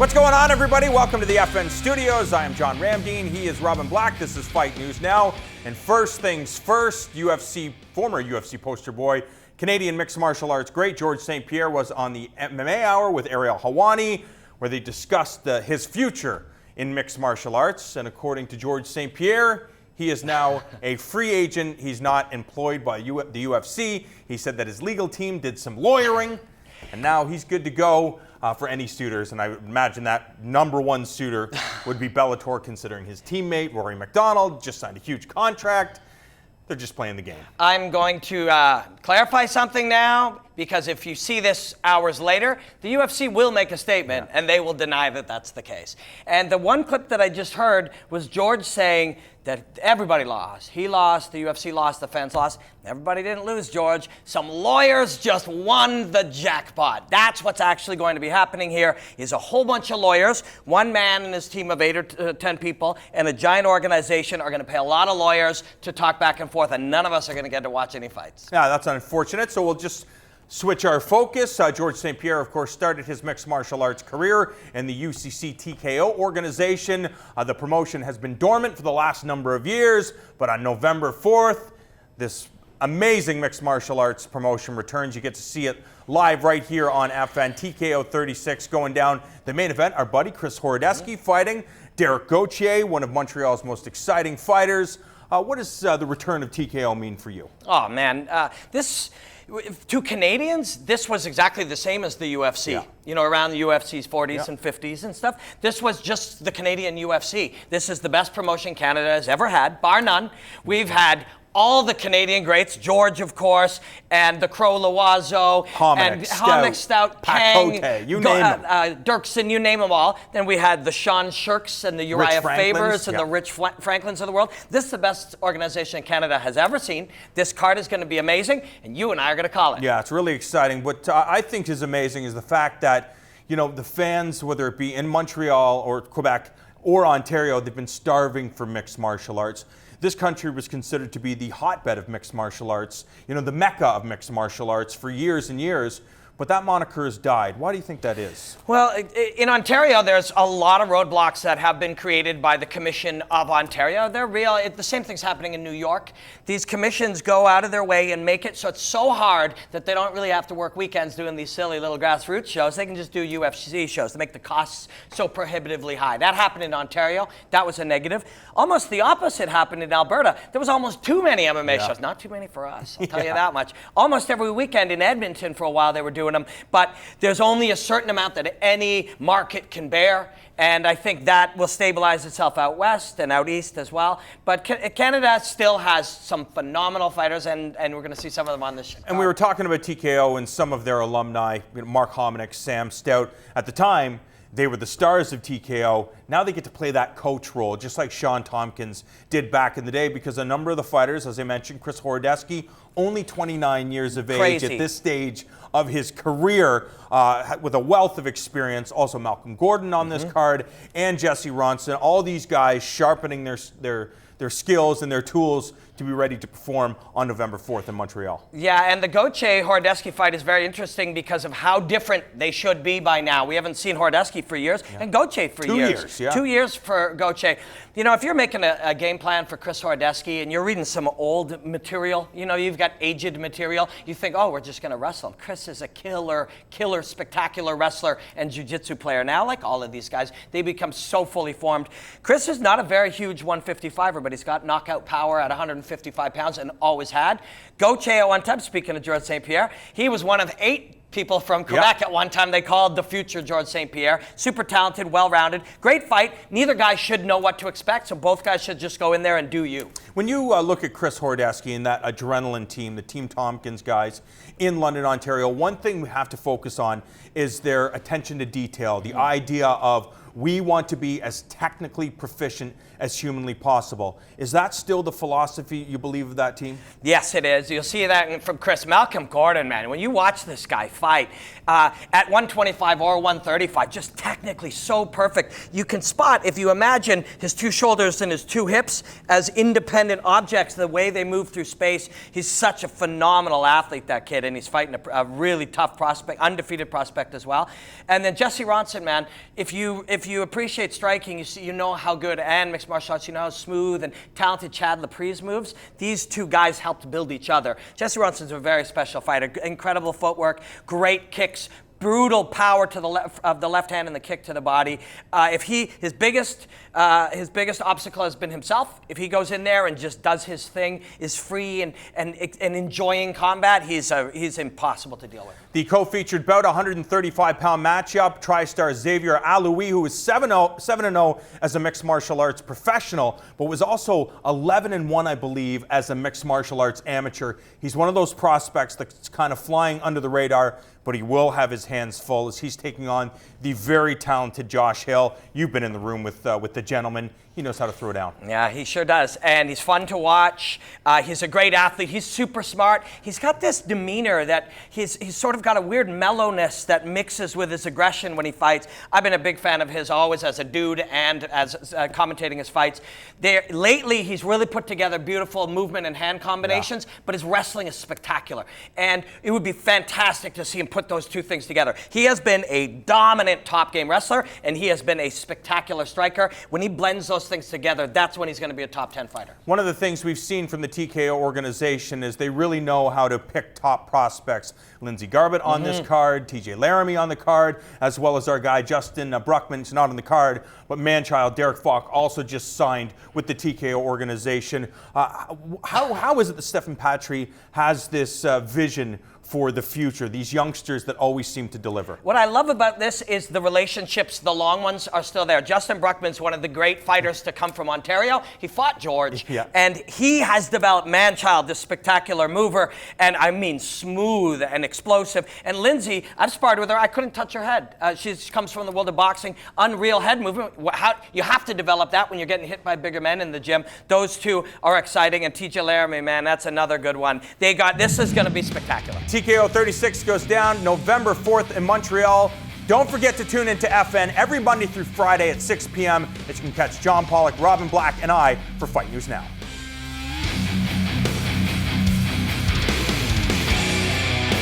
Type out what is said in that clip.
What's going on, everybody? Welcome to the FN Studios. I am John Ramdeen. He is Robin Black. This is Fight News Now. And first things first, former UFC poster boy, Canadian mixed martial arts great George St-Pierre was on the MMA Hour with Ariel Helwani, where they discussed his future in mixed martial arts. And according to George St-Pierre, he is now a free agent. He's not employed by the UFC. He said that his legal team did some lawyering, and now he's good to go for any suitors. And I would imagine that number one suitor would be Bellator, considering his teammate, Rory McDonald, just signed a huge contract. They're just playing the game. I'm going to clarify something now, because if you see this hours later, the UFC will make a statement, and they will deny that that's the case. And the one clip that I just heard was George saying that everybody lost. He lost, the UFC lost, the fans lost. Everybody didn't lose, George. Some lawyers just won the jackpot. That's what's actually going to be happening here, is a whole bunch of lawyers. One man and his team of 8 or 10 people and a giant organization are going to pay a lot of lawyers to talk back and forth, and none of us are going to get to watch any fights. Yeah, that's unfortunate. So we'll just switch our focus. George St-Pierre, of course, started his mixed martial arts career in the UCC TKO organization. The promotion has been dormant for the last number of years, but on November 4th, this amazing mixed martial arts promotion returns. You get to see it live right here on FN. TKO 36 going down. The main event, our buddy Chris Horodecki fighting Derek Gauthier, one of Montreal's most exciting fighters. What does the return of TKO mean for you? Oh, man. To Canadians, this was exactly the same as the UFC. Yeah. You know, around the UFC's 40s and 50s and stuff. This was just the Canadian UFC. This is the best promotion Canada has ever had, bar none. We've had all the Canadian greats, George, of course, and the Crow Loiseau, Hominick, Stout, Kang, you name them. Dirksen, you name them all. Then we had the Sean Shirks and the Uriah Favors and the Rich Franklins of the world. This is the best organization Canada has ever seen. This card is going to be amazing, and you and I are going to call it. Yeah, it's really exciting. What I think is amazing is the fact that, you know, the fans, whether it be in Montreal or Quebec or Ontario, they've been starving for mixed martial arts. This country was considered to be the hotbed of mixed martial arts, you know, the mecca of mixed martial arts for years and years. But that moniker has died. Why do you think that is? Well, in Ontario, there's a lot of roadblocks that have been created by the Commission of Ontario. They're real. The same thing's happening in New York. These commissions go out of their way and make it so it's so hard that they don't really have to work weekends doing these silly little grassroots shows. They can just do UFC shows to make the costs so prohibitively high. That happened in Ontario. That was a negative. Almost the opposite happened in Alberta. There was almost too many MMA shows. Not too many for us, I'll tell you that much. Almost every weekend in Edmonton for a while they were doing them, but there's only a certain amount that any market can bear, and I think that will stabilize itself out west and out east as well. But Canada still has some phenomenal fighters, and we're going to see some of them on this show. And we were talking about TKO and some of their alumni, Mark Hominick, Sam Stout. At the time, they were the stars of TKO. Now they get to play that coach role, just like Sean Tompkins did back in the day, because a number of the fighters, as I mentioned, Chris Horodecki, only 29 years of age at this stage of his career, with a wealth of experience. Also Malcolm Gordon on this card, and Jesse Ronson. All these guys sharpening their skills and their tools to be ready to perform on November 4th in Montreal. Yeah, and the Gauthier-Horodecki fight is very interesting because of how different they should be by now. We haven't seen Horodecki for years, and Gauthier for years. 2 years for Gauthier. You know, if you're making a game plan for Chris Horodecki and you're reading some old material, you know, you've got aged material, you think, oh, we're just going to wrestle him. Chris is a killer, spectacular wrestler and jiu-jitsu player. Now, like all of these guys, they become so fully formed. Chris is not a very huge 155er, but he's got knockout power at 155 pounds and always had. Gauthier at one time, speaking of George St-Pierre, he was one of 8 people from Quebec at one time. They called the future George St-Pierre. Super talented, well-rounded, great fight. Neither guy should know what to expect, so both guys should just go in there and do you. When you look at Chris Horodecki and that adrenaline team, the Team Tompkins guys in London, Ontario, one thing we have to focus on is their attention to detail, the idea of we want to be as technically proficient as humanly possible. Is that still the philosophy you believe of that team? Yes, it is. You'll see that from Chris. Malcolm Gordon, man, when you watch this guy fight at 125 or 135, just technically so perfect. You can spot, if you imagine his two shoulders and his two hips as independent objects, the way they move through space. He's such a phenomenal athlete, that kid, and he's fighting a really tough prospect, undefeated prospect as well. And then Jesse Ronson, man, if you appreciate striking, you know how good, and mixed martial arts, you know how smooth and talented Chad Laprise moves. These two guys helped build each other. Jesse Ronson's a very special fighter, incredible footwork, great kicks, brutal power to the left of the left hand and the kick to the body. His biggest obstacle has been himself. If he goes in there and just does his thing, is free and enjoying combat, he's impossible to deal with. The co-featured bout, 135-pound matchup, TriStar Xavier Aloui, who was 7-0 as a mixed martial arts professional, but was also 11-1, I believe, as a mixed martial arts amateur. He's one of those prospects that's kind of flying under the radar, but he will have his hands full as he's taking on the very talented Josh Hill. You've been in the room with the gentleman. He knows how to throw down. Yeah, he sure does. And he's fun to watch. He's a great athlete. He's super smart. He's got this demeanor that he's sort of got a weird mellowness that mixes with his aggression when he fights. I've been a big fan of his always as a dude and as commentating his fights. Lately, he's really put together beautiful movement and hand combinations, but his wrestling is spectacular. And it would be fantastic to see him put those two things together. He has been a dominant top game wrestler, and he has been a spectacular striker. When he blends those things together, that's when he's going to be a top 10 fighter. One of the things we've seen from the TKO organization is they really know how to pick top prospects. Lindsey Garbett on this card, TJ Laramie on the card, as well as our guy Justin Bruckman's not on the card, but man-child Derek Falk also just signed with the TKO organization. How is it that Stephen Patry has this vision for the future, these youngsters that always seem to deliver? What I love about this is the relationships, the long ones are still there. Justin Bruckman's one of the great fighters to come from Ontario. He fought George, and he has developed man-child, this spectacular mover, and I mean smooth and explosive. And Lindsay, I've sparred with her, I couldn't touch her head. She comes from the world of boxing, unreal head movement. You have to develop that when you're getting hit by bigger men in the gym. Those two are exciting, and TJ Laramie, man, that's another good one. This is going to be spectacular. TKO 36 goes down November 4th in Montreal. Don't forget to tune into FN every Monday through Friday at 6 p.m. as you can catch John Pollock, Robin Black, and I for Fight News Now.